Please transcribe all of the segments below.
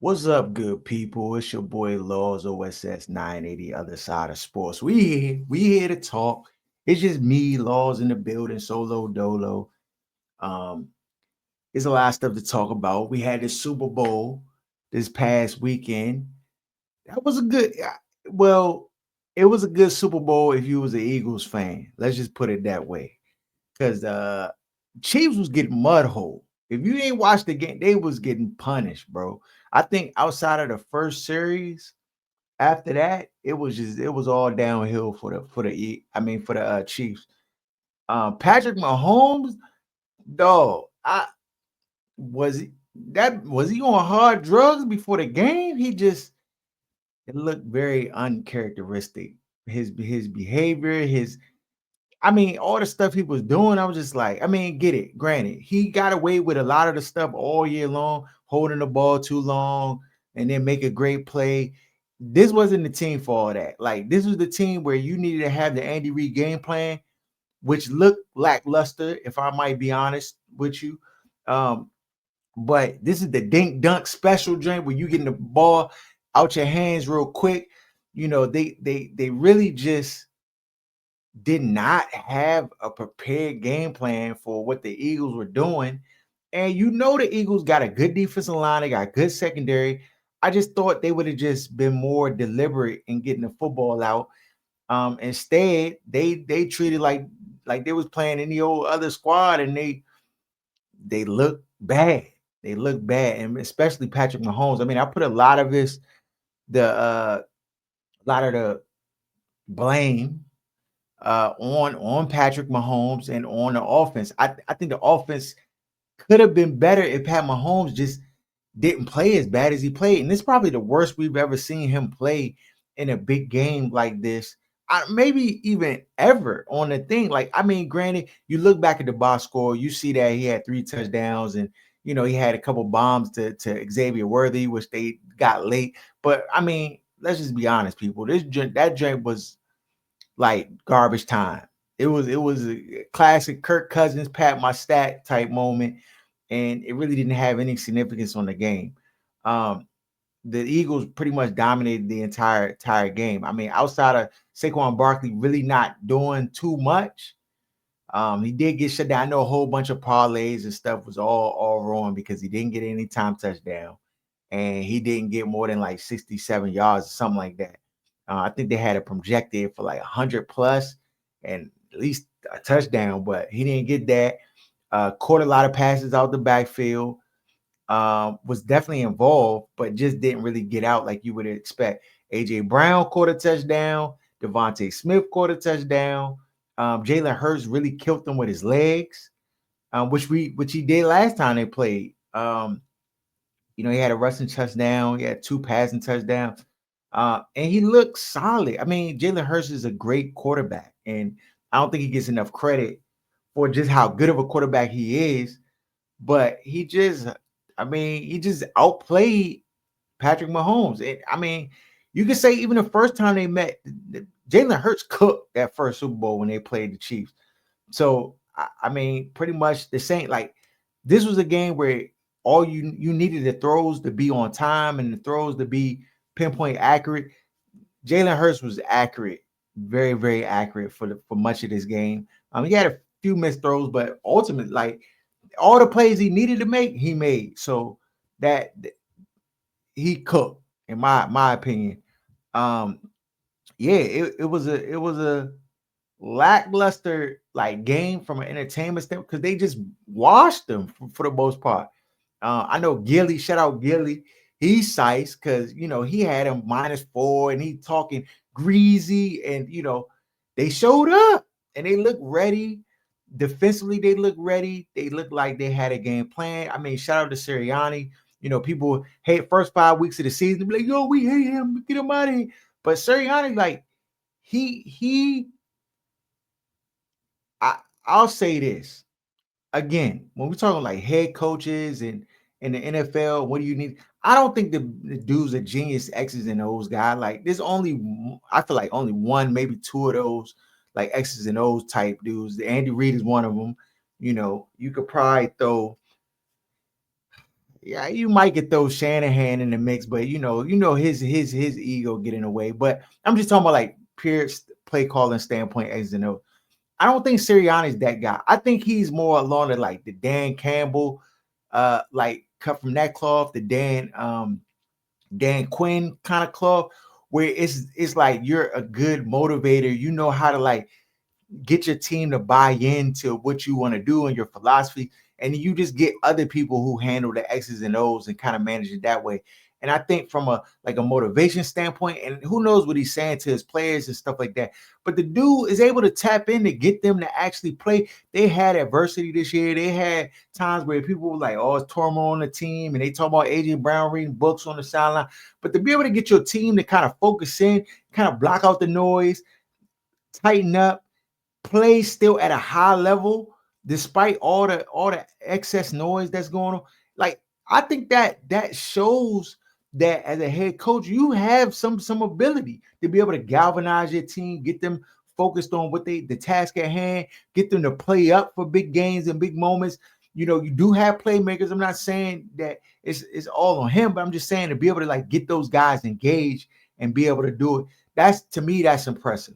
What's up, good people? It's your boy Laws OSS 980, other side of sports. We here to talk. It's just me, Laws in the building, solo dolo. Um, there's a lot of stuff to talk about. We had the Super Bowl this past weekend. That was a good, well, it was a good Super Bowl if you was an Eagles fan. Let's just put it that way. Because Chiefs was getting mud hole. If you ain't watched the game, they was getting punished, bro. I think outside of the first series, after that, it was all downhill for the Chiefs. Patrick Mahomes, dog, I was he that was he on hard drugs before the game? It looked very uncharacteristic. His behavior, all the stuff he was doing, I was just like, get it. Granted, he got away with a lot of the stuff all year long, holding the ball too long and then make a great play. This wasn't the team for all that. Like, this was the team where you needed to have the Andy Reid game plan, which looked lackluster, if I might be honest with you. Um, but this is the dink dunk special joint where you getting the ball out your hands real quick. They really just did not have a prepared game plan for what the Eagles were doing. And the Eagles got a good defensive line, they got good secondary. I just thought they would have just been more deliberate in getting the football out. Instead, they treated like they was playing any old other squad, and they look bad. They look bad, and especially Patrick Mahomes. I put a lot of the blame on Patrick Mahomes and on the offense. I think the offense could have been better if Pat Mahomes just didn't play as bad as he played. And it's probably the worst we've ever seen him play in a big game like this. Maybe even ever on the thing. Granted, you look back at the box score, you see that he had 3 touchdowns and he had a couple bombs to Xavier Worthy, which they got late. But let's just be honest, people. That joint was like garbage time. It was a classic Kirk Cousins pat my stat type moment, and it really didn't have any significance on the game. Um, the Eagles pretty much dominated the entire game. Outside of Saquon Barkley really not doing too much. He did get shut down. I know a whole bunch of parlays and stuff was all wrong because he didn't get any time touchdown, and he didn't get more than like 67 yards or something like that. I think they had it projected for like 100 plus and at least a touchdown, but he didn't get that. Caught a lot of passes out the backfield. Was definitely involved, but just didn't really get out like you would expect. AJ Brown caught a touchdown. Devontae Smith caught a touchdown. Jalen Hurts really killed them with his legs, which he did last time they played. He had a rushing touchdown, he had 2 passing touchdowns, and he looked solid. Jalen Hurts is a great quarterback, and I don't think he gets enough credit for just how good of a quarterback he is. But he just outplayed Patrick Mahomes. And you could say even the first time they met, Jalen Hurts cooked that first Super Bowl when they played the Chiefs. So pretty much the same. Like, this was a game where all you needed the throws to be on time and the throws to be pinpoint accurate. Jalen Hurts was accurate, very very accurate for much of this game. He had a few missed throws, but ultimately, like, all the plays he needed to make, he made. So that he cooked, in my opinion. Um, yeah, it was a lackluster like game from an entertainment standpoint because they just washed them for the most part. I know Gilly, shout out Gilly. He's size because he had him -4 and he talking greasy, and they showed up and they looked ready. Defensively, they looked ready. They looked like they had a game plan. Shout out to Sirianni. People hate first 5 weeks of the season, be like, yo, we hate him, get him out of here. But Sirianni, like, he I, I'll say this again, when we're talking like head coaches and in the NFL, what do you need? I don't think the dude's a genius X's and O's guy. Like, I feel like only one, maybe two of those like X's and O's type dudes. Andy Reid is one of them. You could probably throw Yeah, you might get throw Shanahan in the mix, but his ego get in the way. But I'm just talking about like pure play calling standpoint, X and O. I don't think Sirianni's that guy. I think he's more along the like the Dan Campbell, like cut from that cloth, the Dan Quinn kind of cloth, where it's like you're a good motivator. You know how to like get your team to buy into what you want to do and your philosophy, and you just get other people who handle the X's and O's and kind of manage it that way. And I think from a like a motivation standpoint, and who knows what he's saying to his players and stuff like that. But the dude is able to tap in to get them to actually play. They had adversity this year. They had times where people were like, "Oh, it's turmoil on the team," and they talk about AJ Brown reading books on the sideline. But to be able to get your team to kind of focus in, kind of block out the noise, tighten up, play still at a high level despite all the excess noise that's going on. Like I think that shows that as a head coach, you have some ability to be able to galvanize your team, get them focused on what the task at hand, get them to play up for big games and big moments. You do have playmakers. I'm not saying that it's all on him, but I'm just saying to be able to like get those guys engaged and be able to do it. That's to me, that's impressive.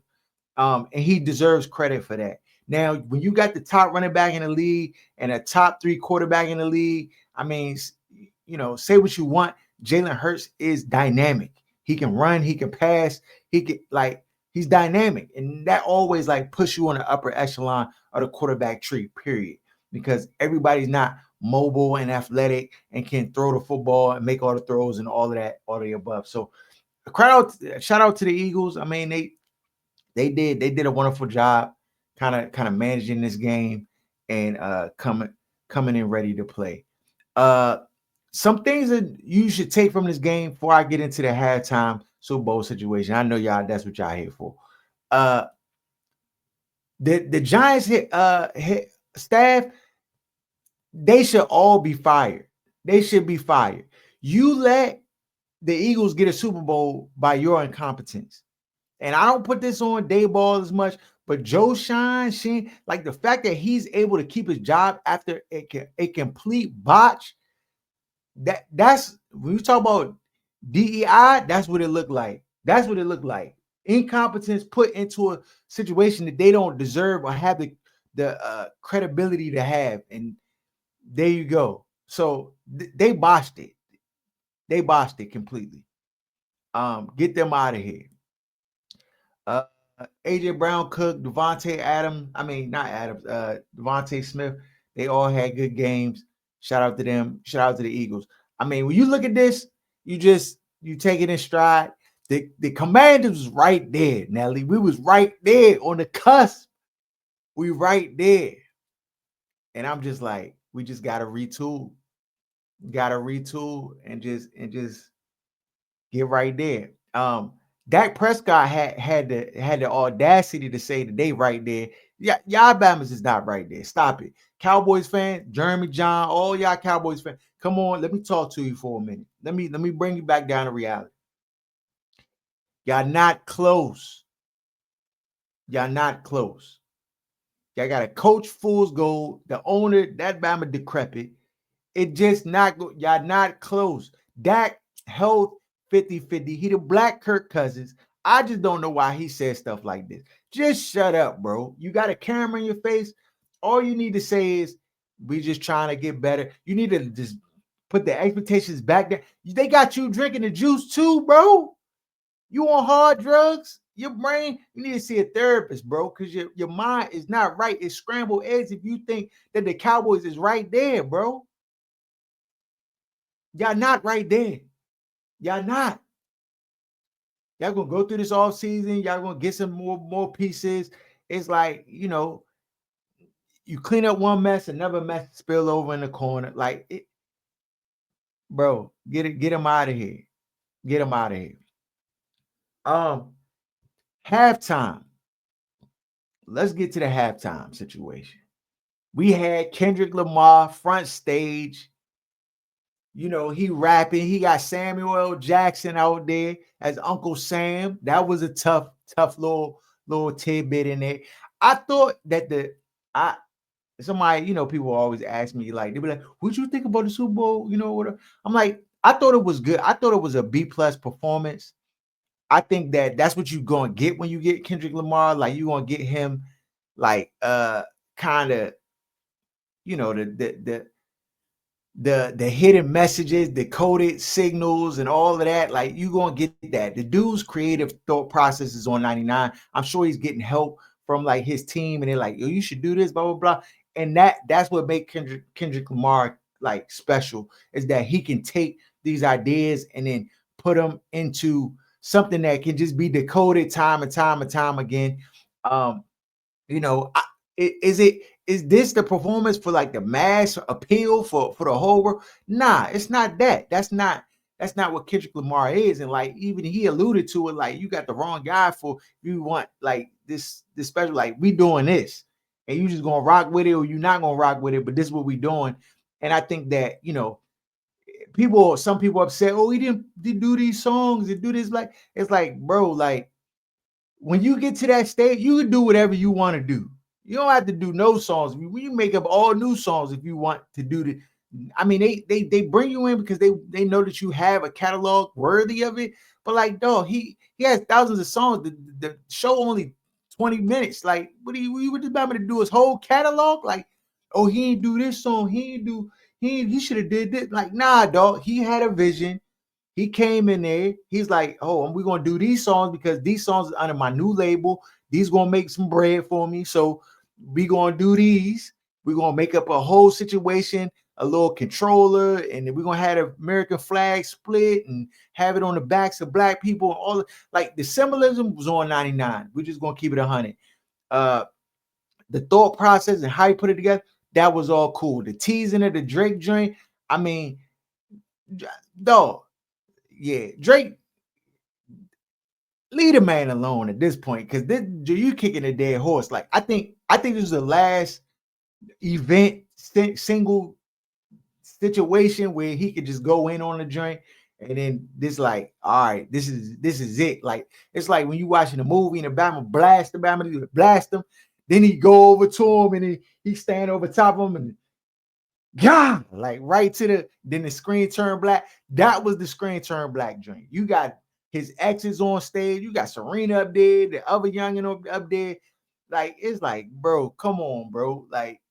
And he deserves credit for that. Now, when you got the top running back in the league and a top 3 quarterback in the league, I mean, say what you want. Jalen Hurts is dynamic. He can run, he can pass, he's dynamic. And that always like push you on the upper echelon of the quarterback tree, period. Because everybody's not mobile and athletic and can throw the football and make all the throws and all of that, all of the above. So shout out to the Eagles. I mean, they did a wonderful job kind of managing this game and coming in ready to play. Uh some things that you should take from this game before I get into the halftime Super Bowl situation. I know y'all that's what y'all here for. Uh the Giants hit staff, they should all be fired. They should be fired. You let the Eagles get a Super Bowl by your incompetence. And I don't put this on Dayball as much, but Joe Sheen, like the fact that he's able to keep his job after a complete botch, that's when you talk about DEI, that's what it looked like. That's what it looked like. Incompetence put into a situation that they don't deserve or have the credibility to have. And there you go. So they botched it. They botched it completely. Get them out of here. Uh, AJ Brown, Cook, Devontae Adams. I mean, not Adams. Devontae Smith. They all had good games. Shout out to them. Shout out to the Eagles. I mean, when you look at this, you take it in stride. The Commanders was right there, Nelly. We was right there on the cusp. We right there, and I'm just like, we just gotta retool. Gotta retool and just get right there. Dak Prescott had the audacity to say that they right there. Yeah, y'all Bama's is not right there. Stop it. Cowboys fan, Jeremy John, all y'all Cowboys fans. Come on, let me talk to you for a minute. Let me bring you back down to reality. Y'all not close. Y'all not close. Y'all got a coach fool's gold. The owner, that Bama decrepit. It just not y'all not close. Dak health 50-50. He the black Kirk Cousins. I just don't know why he says stuff like this. Just shut up, bro. You got a camera in your face. All you need to say is we just trying to get better. You need to just put the expectations back there. They got you drinking the juice too, bro. You on hard drugs? Your brain, you need to see a therapist, bro, because your mind is not right. It's scrambled eggs if you think that the Cowboys is right there, bro. Y'all not right there. Y'all not. Y'all gonna go through this off season. Y'all gonna get some more pieces. It's like, you clean up one mess, another mess spill over in the corner. Like it, bro, get him out of here. Get him out of here. Halftime. Let's get to the halftime situation. We had Kendrick Lamar front stage. He rapping. He got Samuel L. Jackson out there as Uncle Sam. That was a tough little tidbit in there. I thought that somebody, people always ask me, like, they be like, "What you think about the Super Bowl?" What I'm like, I thought it was good. I thought it was a B plus performance. I think that that's what you're gonna get when you get Kendrick Lamar. Like, you're gonna get him, like, kind of, the hidden messages, the coded signals, and all of that. Like, you gonna get that. The dude's creative thought process is on 99. I'm sure he's getting help from like his team, and they're like, "Yo, you should do this, blah blah blah." And that's what makes Kendrick Lamar like special, is that he can take these ideas and then put them into something that can just be decoded time and time and time again. Um, you know, I, is this the performance for like the mass appeal for the whole world? Nah, it's not that. That's not what Kendrick Lamar is. And like, even he alluded to it, like, you got the wrong guy for, you want like this special, like, we doing this and you just gonna rock with it, or you're not gonna rock with it, but this is what we doing. And I think that, some people upset, oh, he didn't do these songs and do this. Like, it's like, bro, like, when you get to that stage, you can do whatever you want to do. You don't have to do no songs. We make up all new songs if you want to do the. I mean, they bring you in because they know that you have a catalog worthy of it. But like, dog, he has thousands of songs. The show only 20 minutes. Like, what you about me to do his whole catalog? Like, oh, he ain't do this song. He should have did this. Like, nah, dog. He had a vision. He came in there. He's like, "Oh, we're gonna do these songs because these songs are under my new label. These gonna make some bread for me. So we gonna do these. We're gonna make up a whole situation, a little controller, and then we're gonna have the American flag split and have it on the backs of black people. And all like the symbolism was on 99. We're just gonna keep it 100. Uh, the thought process and how you put it together, that was all cool. The teasing of the Drake joint, I mean, dog, yeah, Drake, leave the man alone at this point, because this you kicking a dead horse. Like, I think this is the last event single situation where he could just go in on the joint, and then this, like, all right, this is it. Like, it's like when you watching a movie and the Bama blast him, then he go over to him and he stand over top of him and yeah, like right to then the screen turned black. That was the screen turned black joint. You got his exes on stage. You got Serena up there, the other youngin up there. Like, it's like, bro, come on, bro. Like,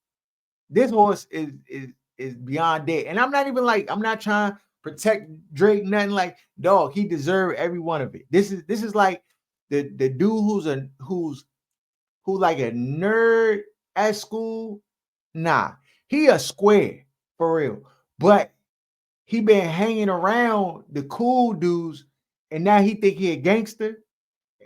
this horse is beyond dead. And I'm not trying to protect Drake, nothing. Like, dog, he deserved every one of it. This is like the dude who like a nerd at school. Nah, he a square for real. But he been hanging around the cool dudes, and now he think he a gangster.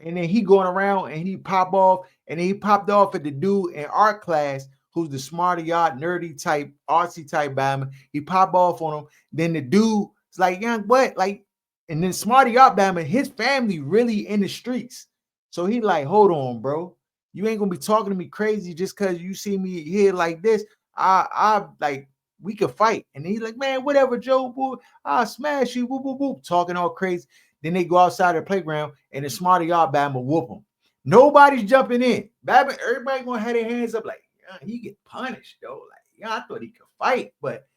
And then he going around and he pop off, and then he popped off at the dude in art class who's the smarty yacht, nerdy type, artsy type Bama. He pop off on him. Then the dude is like, young what? Like, and then smarty yacht Bama, his family really in the streets. So he like, hold on, bro. You ain't gonna be talking to me crazy just because you see me here like this. I like, we could fight. And he's like, man, whatever, Joe, boy, I'll smash you, whoop, whoop, whoop, talking all crazy. Then they go outside the playground and the smarter y'all Bama whoop them. Nobody's jumping in. Bama, everybody gonna have their hands up like, he get punished though. Like, I thought he could fight, but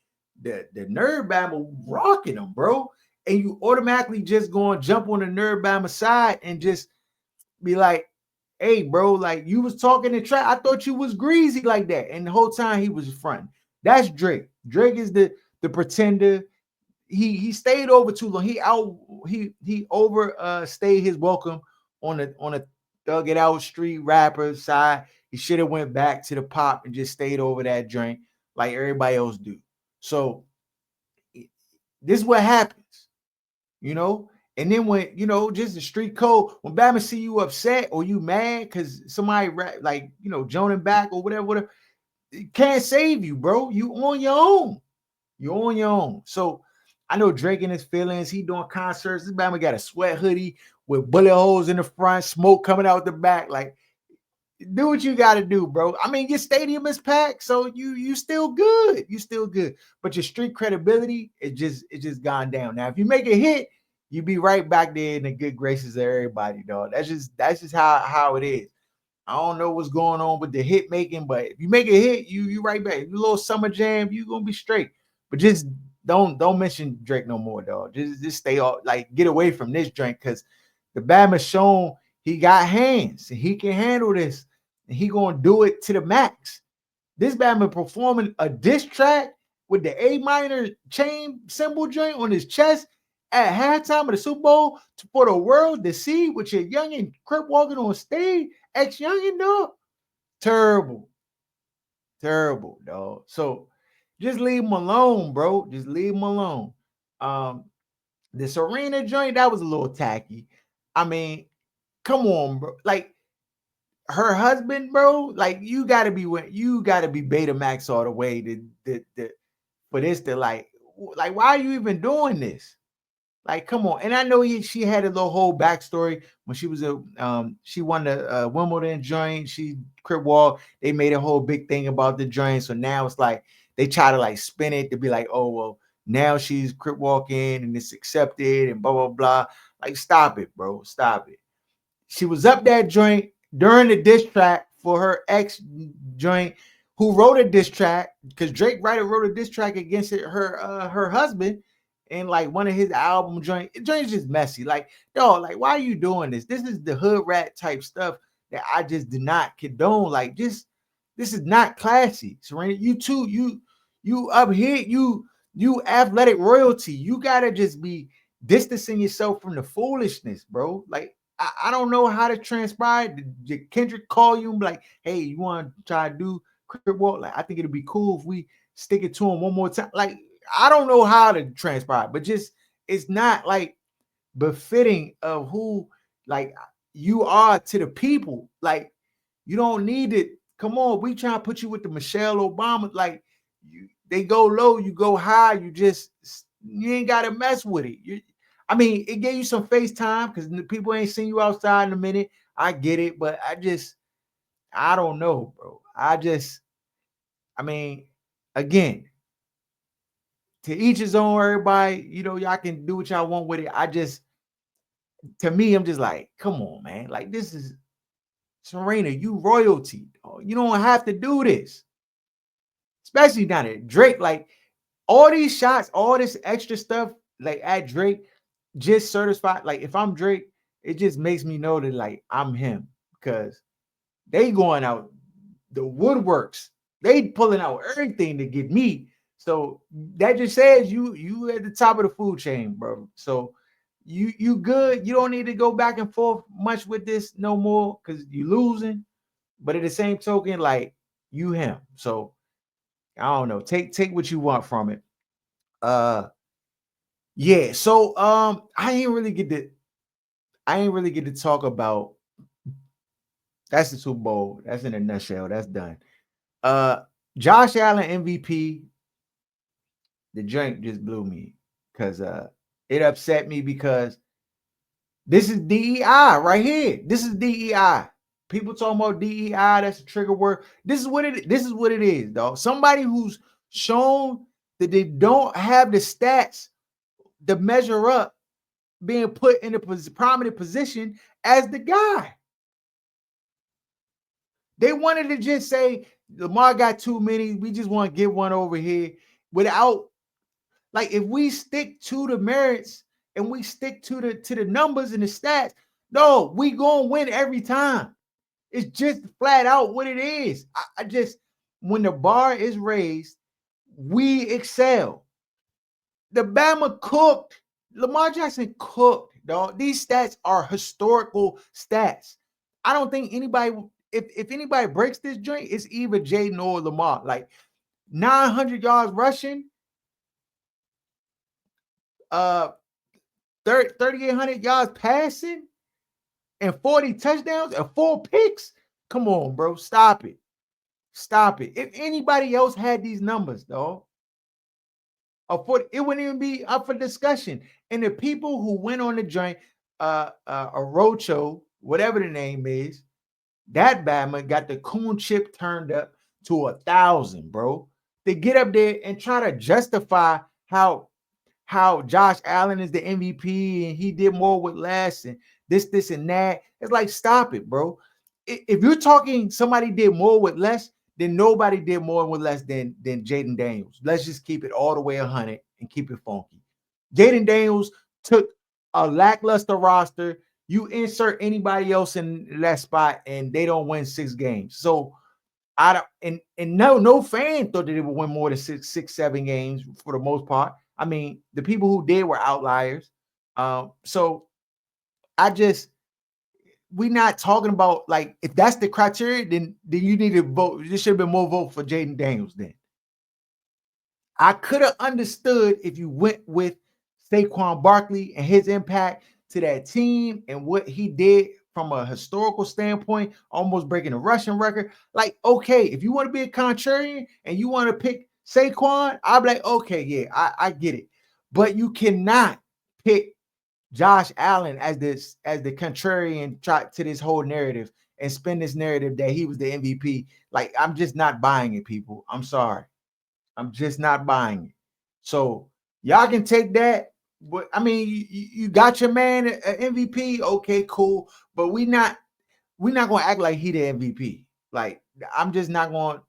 the nerd Bama rocking him, bro. And you automatically just going to jump on the nerd Bama side and just be like, hey, bro, like, you was talking in trap. I thought you was greasy like that. And the whole time he was front. That's Drake. Drake is the pretender. He stayed over too long. He overstayed his welcome on a thug it out street rapper side. He should have went back to the pop and just stayed over that drink like everybody else do. So this is what happens, you know. And then when, just the street code, when Bama see you upset or you mad because somebody like, joning back or whatever, it can't save you, bro. You on your own. You're on your own. So I know Drake in his feelings. He doing concerts. This Bama got a sweat hoodie with bullet holes in the front, smoke coming out the back. Like, do what you got to do, bro. I mean, your stadium is packed, so you still good. You still good. But your street credibility, it just gone down. Now, if you make a hit, you be right back there in the good graces of everybody, dog. That's just how it is. I don't know what's going on with the hit making, but if you make a hit, you right back. You little summer jam, you gonna be straight. But just don't mention Drake no more, dog. Just stay off, like get away from this drink because the Bama shown he got hands and he can handle this and he gonna do it to the max. This Bama performing a diss track with the A minor chain symbol joint on his chest at halftime of the Super Bowl for the world to see with your youngin' crip walking on stage, ex youngin' dog. Terrible, terrible, dog. So just leave him alone, bro. Just leave him alone. Um, the Serena joint that was a little tacky. I mean, come on, bro. Like her husband, bro. Like you gotta be Betamax all the way to for this to like why are you even doing this? Like, come on. And I know she had a little whole backstory when she was she won the Wimbledon joint. She crib wall. They made a whole big thing about the joint. So now it's like they try to like spin it to be like, oh well, now she's crib walking and it's accepted and blah blah blah. Like, stop it, bro. Stop it. She was up that joint during the diss track for her ex joint, who wrote a diss track because Drake writer wrote a diss track against her husband and like one of his album joint's just messy. Like, dog, like why are you doing this? This is the hood rat type stuff that I just did not condone. Like, just this is not classy. Serena, you too, you up here, you athletic royalty. You gotta just be distancing yourself from the foolishness, bro. Like, I don't know how to transpire. Did Kendrick call you and be like, hey, you want to try to do crib walk? Like, I think it'd be cool if we stick it to him one more time. Like, I don't know how to transpire, but just it's not like befitting of who like you are to the people. Like, you don't need it. Come on, we trying to put you with the Michelle Obama. Like, they go low, you go high. You ain't got to mess with it. I mean, it gave you some FaceTime because people ain't seen you outside in a minute. I get it, but I don't know, bro. I mean, again, to each his own, everybody, y'all can do what y'all want with it. To me, I'm just like, come on, man. Like, this is Serena, you royalty. You don't have to do this. Especially down there. Drake, like, all these shots, all this extra stuff, like at Drake, just certified. Like, if I'm Drake, it just makes me know that like I'm him because they going out the woodworks. They pulling out everything to get me. So that just says you at the top of the food chain, bro. So you good. You don't need to go back and forth much with this no more because you losing. But at the same token, like, you him. So I don't know. Take what you want from it. Yeah. So I ain't really get to talk about that's the Super Bowl. That's in a nutshell. That's done. Uh Josh Allen MVP, the drink just blew me because it upset me because this is DEI right here. This is DEI. People talking about DEI, that's a trigger word. This is what it is, dog. Somebody who's shown that they don't have the stats to measure up being put in a prominent position as the guy. They wanted to just say Lamar got too many. We just want to get one over here without, like, if we stick to the merits and we stick to the numbers and the stats, no, we gonna win every time. It's just flat out what it is. I just, when the bar is raised, we excel. The Bama cooked. Lamar Jackson cooked, dog. These stats are historical stats. I don't think anybody, if anybody breaks this joint, it's either Jaden or Lamar. Like, 900 yards rushing, 3,800 yards passing, and 40 touchdowns and 4 picks. Come on, bro. Stop it. Stop it. If anybody else had these numbers, dog, it wouldn't even be up for discussion. And the people who went on the joint, a roadshow, whatever the name is, that Bama got the coon chip turned up to 1,000, bro. They get up there and try to justify how Josh Allen is the MVP and he did more with less and this and that. It's like, stop it, bro. if you're talking somebody did more with less, then nobody did more with less than Jaden Daniels. Let's just keep it all the way 100 and keep it funky. Jaden Daniels took a lackluster roster. You insert anybody else in that spot, and they don't win 6 games. So I don't, and no fan thought that they would win more than six, 7 games for the most part. I mean, the people who did were outliers. So I just we're not talking about like if that's the criteria, then you need to vote. There should have been more vote for Jaden Daniels. Then I could have understood if you went with Saquon Barkley and his impact to that team and what he did from a historical standpoint, almost breaking a rushing record. Like, okay, if you want to be a contrarian and you want to pick Saquon, I'll be like, okay, yeah, I get it. But you cannot pick Josh Allen as the contrarian to this whole narrative and spin this narrative that he was the MVP. Like, I'm just not buying it, people. I'm sorry. I'm just not buying it. So y'all can take that. But I mean, you got your man MVP. Okay, cool. But we're not gonna act like he the MVP. Like I'm just not going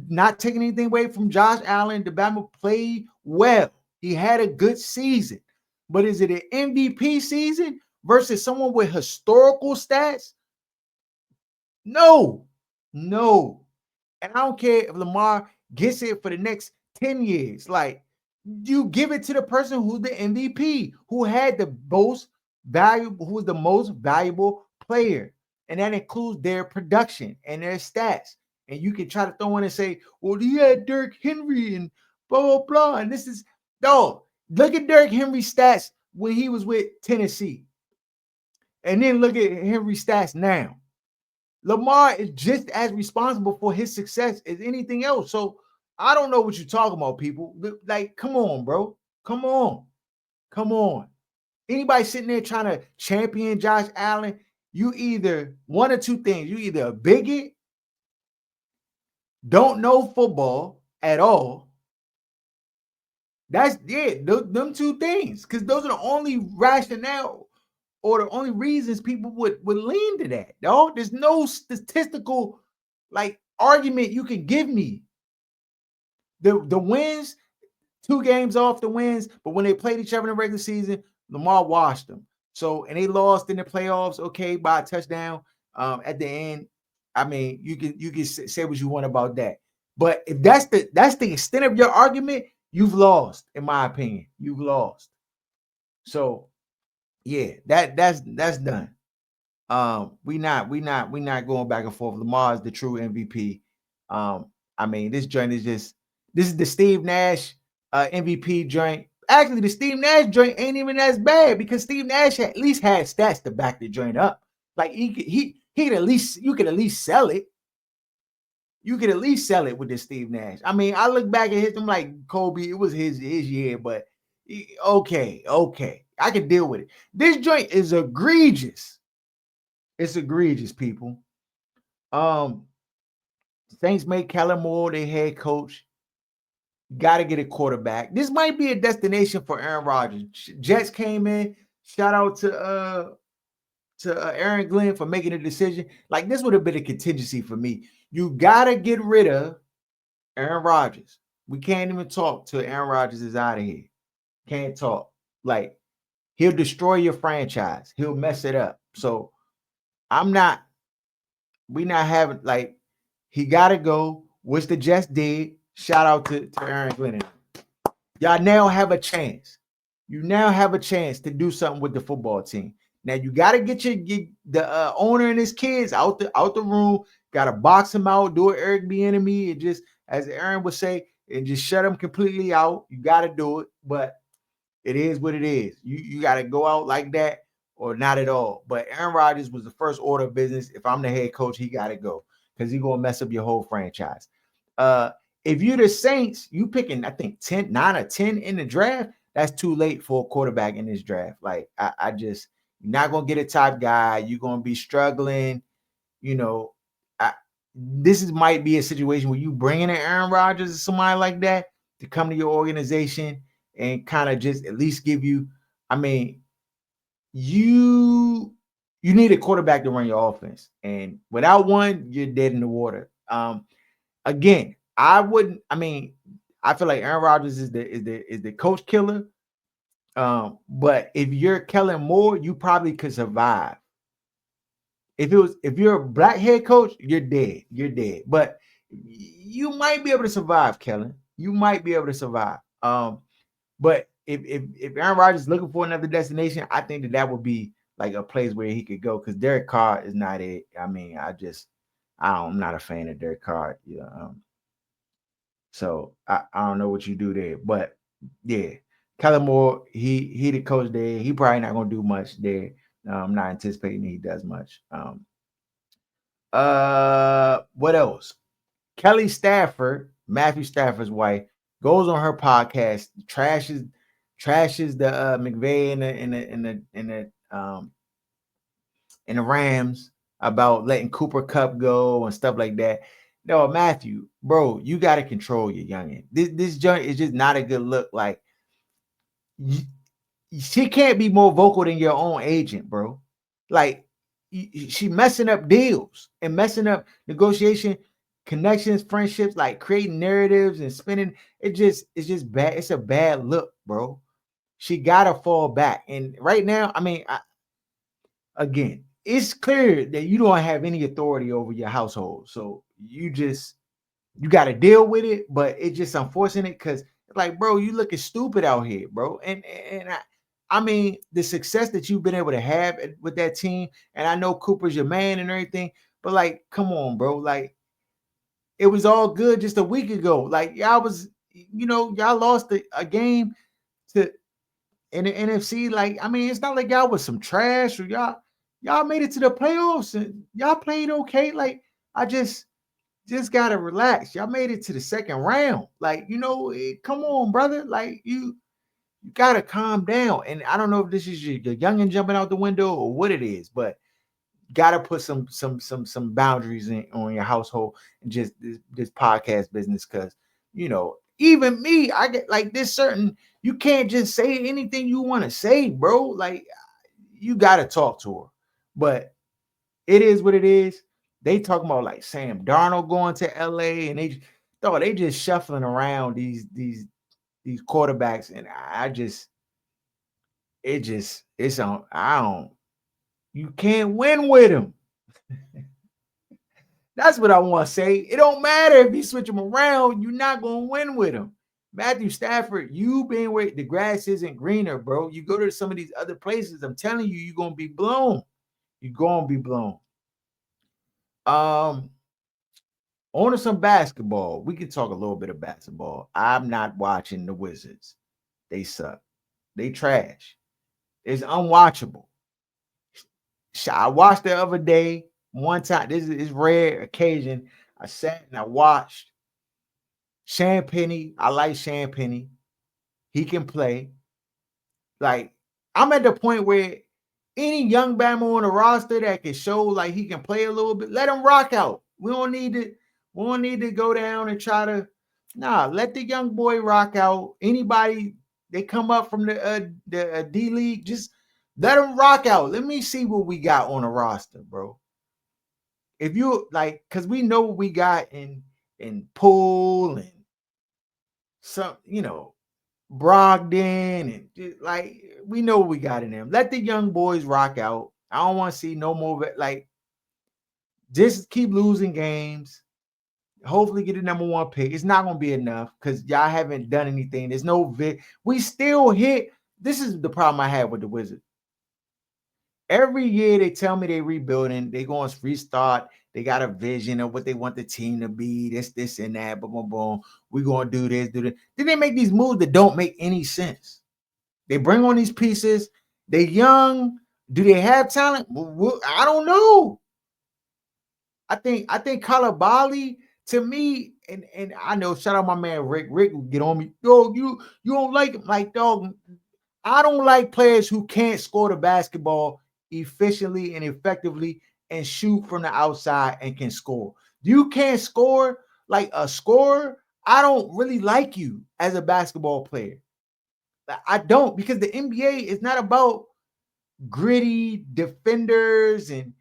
not taking anything away from Josh Allen. The Bama played well. He had a good season. But is it an MVP season versus someone with historical stats? No, no. And I don't care if Lamar gets it for the next 10 years. Like, you give it to the person who's the MVP, who had the most valuable, who was the most valuable player. And that includes their production and their stats. And you can try to throw in and say, well, he had Derrick Henry and blah, blah, blah. And this is, no, look at Derrick Henry's stats when he was with Tennessee. And then look at Henry's stats now. Lamar is just as responsible for his success as anything else. So I don't know what you're talking about, people. Like, come on, bro. Come on. Come on. Anybody sitting there trying to champion Josh Allen, you either one or two things. You either a bigot, don't know football at all. That's it. Them two things. Because those are the only rationale or the only reasons people would lean to that. No, there's no statistical like argument you can give me. The wins, 2 games off the wins, but when they played each other in the regular season, Lamar washed them. So and they lost in the playoffs, okay, by a touchdown at the end. I mean, you can say what you want about that. But if that's the extent of your argument, you've lost, in my opinion. You've lost. So yeah, that's done. We not going back and forth. Lamar is the true MVP. I mean, this joint is this is the Steve Nash MVP joint. Actually, the Steve Nash joint ain't even as bad because Steve Nash at least had stats to back the joint up. Like he could at least you could at least sell it. You could at least sell it with this Steve Nash. I mean, I look back at him like Kobe, it was his year, but okay, I can deal with it. This joint is egregious. It's egregious, people. Saints made Kellen Moore their head coach. Got to get a quarterback. This might be a destination for Aaron Rodgers. Jets came in. Shout out to Aaron Glenn for making a decision. Like this would have been a contingency for me. You got to get rid of Aaron Rodgers. We can't even talk till Aaron Rodgers is out of here. Can't talk. Like he'll destroy your franchise. He'll mess it up. So we not having like he gotta go, which the Jets did. Shout out to Aaron Glenn. Y'all now have a chance. You now have a chance to do something with the football team. Now you gotta get the owner and his kids out the room. Gotta box him out, do an Eric Bieniemy, and just as Aaron would say, and just shut him completely out. You gotta do it, but it is what it is. You gotta go out like that or not at all. But Aaron Rodgers was the first order of business. If I'm the head coach, he gotta go because he's gonna mess up your whole franchise. If you're the Saints, you picking, I think 9 or 10 in the draft. That's too late for a quarterback in this draft. Like I just you're not gonna get a top guy. You're gonna be struggling. You know, this might be a situation where you bring in an Aaron Rodgers or somebody like that to come to your organization and kind of just at least give you. I mean, you you need a quarterback to run your offense. And without one, you're dead in the water. Again, I wouldn't, I mean, I feel like Aaron Rodgers is the coach killer. But if you're Kellen Moore, you probably could survive. If you're a black head coach, you're dead. You're dead. But you might be able to survive, Kellen. You might be able to survive. But if Aaron Rodgers is looking for another destination, I think that would be like a place where he could go, because Derek Carr is not it. I mean, I'm not a fan of Derek Carr. Yeah. So I don't know what you do there, but yeah, Kellen Moore, he the coach there. He probably not gonna do much there. I'm not anticipating he does much. What else? Kelly Stafford, Matthew Stafford's wife, goes on her podcast, trashes the McVay and the Rams about letting Cooper Cup go and stuff like that. No, Matthew, bro, you got to control your youngin. This joint is just not a good look. Like, she can't be more vocal than your own agent, bro. Like, she messing up deals and messing up negotiation, connections, friendships, like creating narratives and spinning. It's just bad. It's a bad look, bro. She gotta fall back. And right now, I mean, again, it's clear that you don't have any authority over your household. So you got to deal with it, but it's just unfortunate because, like, bro, you looking stupid out here, bro. And I mean, the success that you've been able to have with that team, and I know Cooper's your man and everything, but like, come on, bro. Like, it was all good just a week ago. Like, y'all lost a game to in the NFC. Like, I mean, it's not like y'all was some trash, or y'all made it to the playoffs and y'all played okay. Like, I just gotta relax. Y'all made it to the second round. Like, come on, brother. Like, you gotta calm down. And I don't know if this is your youngin jumping out the window or what it is, but gotta put some boundaries on your household and just this podcast business. Cause even me, I get like this certain, you can't just say anything you want to say, bro. Like, you gotta talk to her. But it is what it is. They talking about like Sam Darnold going to LA, and they just shuffling around these quarterbacks, and it's on. I don't. You can't win with them. That's what I want to say. It don't matter if you switch them around, you're not gonna win with them. Matthew Stafford, you being where the grass isn't greener, bro. You go to some of these other places, I'm telling you, you're gonna be blown. You're gonna be blown. Um, On to some basketball. We can talk a little bit of basketball. I'm not watching the Wizards. They suck. They trash. It's unwatchable. I watched the other day. One time, this is rare occasion. I sat and I watched Champagnie. I like Champagnie. He can play. Like, I'm at the point where any young Bama on the roster that can show like he can play a little bit, let him rock out. We don't need to go down and try to let the young boy rock out. Anybody they come up from the D League, just let them rock out. Let me see what we got on the roster, bro. If you like, because we know what we got in Poole and some, Brogdon, and like, we know what we got in them. Let the young boys rock out. I don't want to see no more. Like, just keep losing games. Hopefully, get the number one pick. It's not gonna be enough because y'all haven't done anything. There's no we still hit. This is the problem I have with the Wizards. Every year they tell me they rebuilding, they going to restart. They got a vision of what they want the team to be. This, and that. Boom, boom, boom. We gonna do this, do this. Then they make these moves that don't make any sense. They bring on these pieces. They young. Do they have talent? Well, I don't know. I think Kalabali, to me, and I know, shout out my man Rick. Rick will get on me. Yo, you don't like him. Like, dog, I don't like players who can't score the basketball efficiently and effectively and shoot from the outside and can score. You can't score like a scorer. I don't really like you as a basketball player. I don't, because the NBA is not about gritty defenders and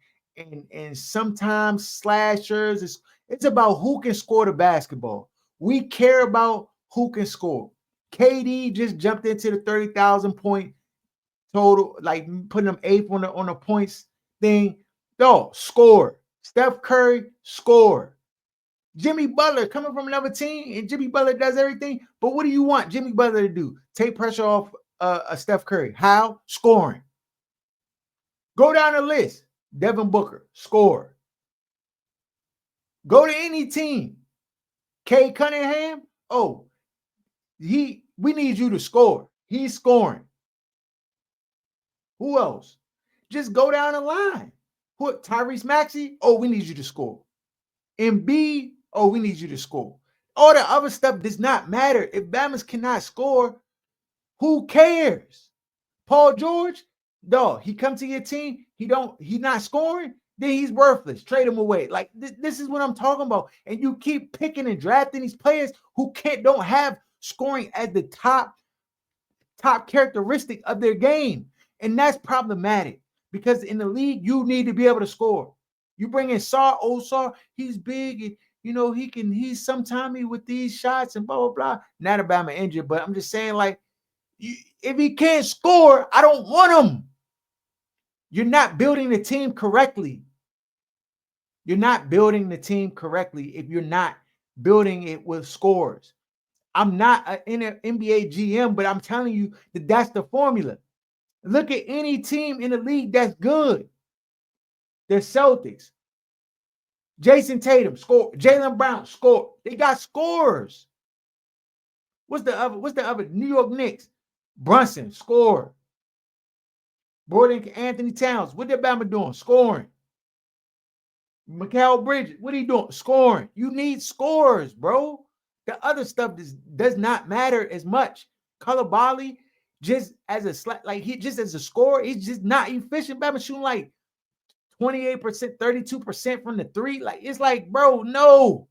sometimes slashers. It's about who can score the basketball. We care about who can score. KD just jumped into the 30,000 point total, like putting them eighth on the points thing. No, score. Steph Curry, score. Jimmy Butler coming from another team, and Jimmy Butler does everything. But what do you want Jimmy Butler to do? Take pressure off Steph Curry. How? Scoring. Go down the list. Devin Booker, score. Go to any team. Kay Cunningham, oh, we need you to score. He's scoring. Who else? Just go down the line. Put Tyrese Maxey, oh, we need you to score. Embiid, oh, we need you to score. All the other stuff does not matter. If Bama's cannot score, who cares? Paul George, dog, he come to your team, he not scoring, then he's worthless. Trade him away. Like this is what I'm talking about. And you keep picking and drafting these players who don't have scoring as the top characteristic of their game. And that's problematic because in the league, you need to be able to score. You bring in Soar, he's big and he's sometime with these shots and blah, blah, blah. Not about my injury, but I'm just saying, like, if he can't score, I don't want him. You're not building the team correctly. You're not building the team correctly if you're not building it with scores. I'm not an NBA GM, but I'm telling you that that's the formula. Look at any team in the league that's good. The Celtics. Jason Tatum, score. Jaylen Brown, score. They got scores. What's the other? New York Knicks. Brunson, score. Gordon Anthony Towns, what did Bama doing? Scoring. Mikal Bridges, what are you doing? Scoring. You need scores, bro. The other stuff does not matter as much. Coulibaly, just as a scorer, he's just not efficient. Bama shooting like 28%, 32% from the three. Like, it's like, bro, no.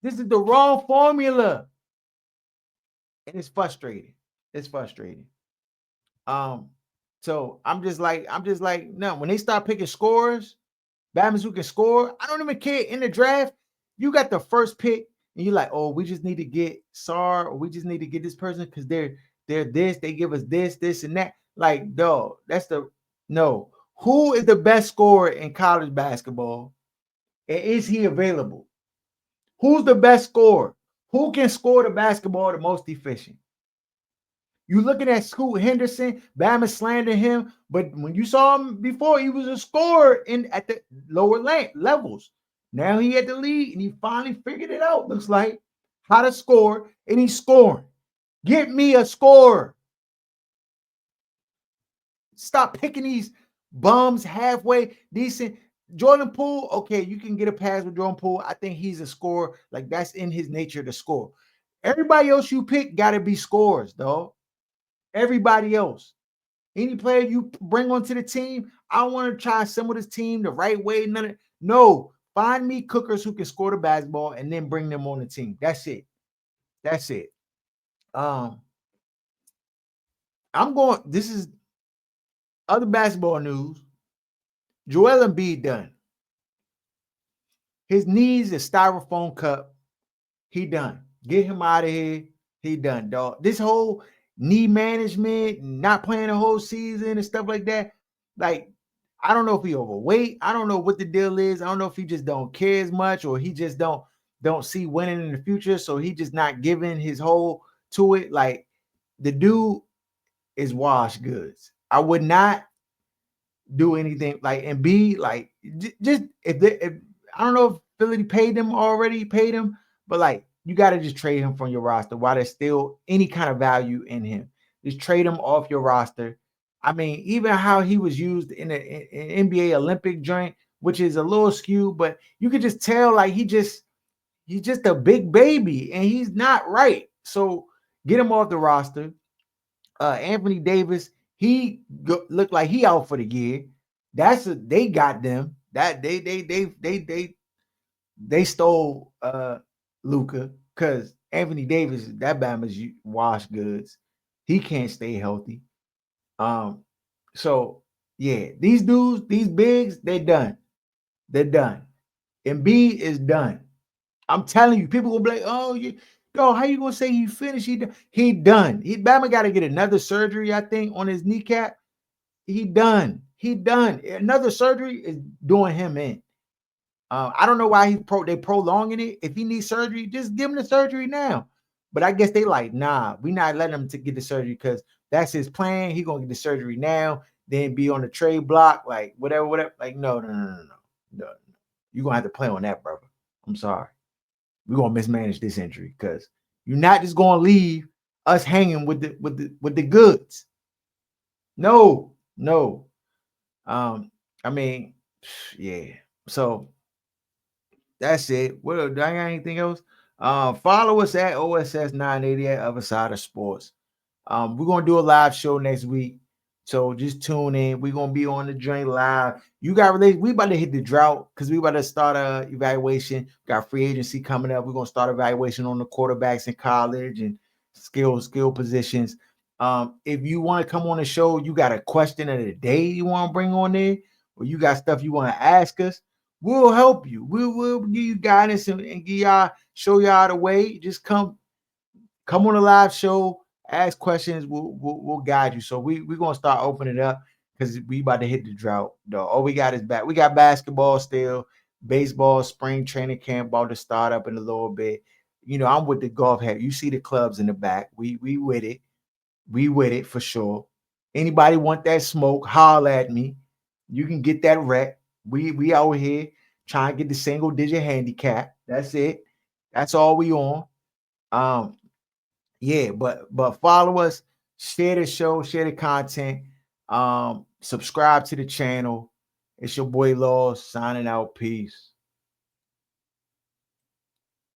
This is the wrong formula. And it's frustrating. It's frustrating. So I'm just like, no, when they start picking scores, Bama's who can score, I don't even care. In the draft, you got the first pick, and you're like, oh, we just need to get Soar, or we just need to get this person because they're this, they give us this, and that. Like, dog, no. Who is the best scorer in college basketball? And is he available? Who's the best scorer? Who can score the basketball the most efficient? You looking at Scoot Henderson, Bama slandering him, but when you saw him before, he was a scorer at the lower levels. Now he at the league, and he finally figured it out, looks like, how to score, and he's scoring. Get me a scorer. Stop picking these bums halfway decent. Jordan Poole, okay, you can get a pass with Jordan Poole. I think he's a scorer. Like, that's in his nature to score. Everybody else you pick got to be scorers, dog. Everybody else. Any player you bring onto the team, I want to try to assemble this team the right way. No, find me cookers who can score the basketball and then bring them on the team. That's it. That's it. This is other basketball news. Joel Embiid done. His knees is styrofoam cup. He done. Get him out of here. He done, dog. This whole knee management, not playing the whole season and stuff like that. Like, I don't know if he overweight. I don't know what the deal is. I don't know if he just don't care as much, or he just don't see winning in the future. So he just not giving his whole to it. Like, the dude is washed goods. I would not do anything like, and be like, just if I don't know if Philly paid him, but like, you got to just trade him from your roster while there's still any kind of value in him. Just trade him off your roster. I mean, even how he was used in an NBA Olympic joint, which is a little skewed, but you could just tell, like, he's just a big baby and he's not right. So get him off the roster. Anthony Davis, he looked like he out for the year. They got them. That they stole Luka, because Anthony Davis, that Bama's washed goods. He can't stay healthy. So Yeah, these dudes, these bigs, they're done. They're done. Embiid is done. I'm telling you, people will be like, "Oh, yo, how you gonna say he finished? He done. He Bama got to get another surgery, I think, on his kneecap. He done. He done. Another surgery is doing him in. I don't know why they prolonging it. If he needs surgery, just give him the surgery now. But I guess they like, nah, we not letting him to get the surgery because that's his plan. He gonna get the surgery now, then be on the trade block, like whatever. Like, no. You gonna have to play on that, brother. I'm sorry. We're gonna mismanage this injury because you're not just gonna leave us hanging with the goods. No. I mean, yeah. So that's it. Well, do I got anything else? Follow us at OSS 980 at Other Side of Sports. We're gonna do a live show next week. So just tune in. We're gonna be on the joint live. You got related. We about to hit the drought because we about to start a evaluation. Got free agency coming up. We're gonna start evaluation on the quarterbacks in college and skill positions. If you want to come on the show, you got a question of the day you want to bring on there, or you got stuff you want to ask us, we'll help you. We'll give you guidance and give y'all show y'all the way. Just come on a live show, ask questions. We'll guide you. So we're gonna start opening it up because we about to hit the drought. Though all we got is back. We got basketball still, baseball, spring training camp about to start up in a little bit. You know, I'm with the golf hat. You see the clubs in the back. We with it. We with it for sure. Anybody want that smoke? Holler at me. You can get that wreck. We out here trying to get the single digit handicap. That's it. That's all we on. Um, yeah, but follow us, share the show, share the content, subscribe to the channel. It's your boy Laws signing out. Peace.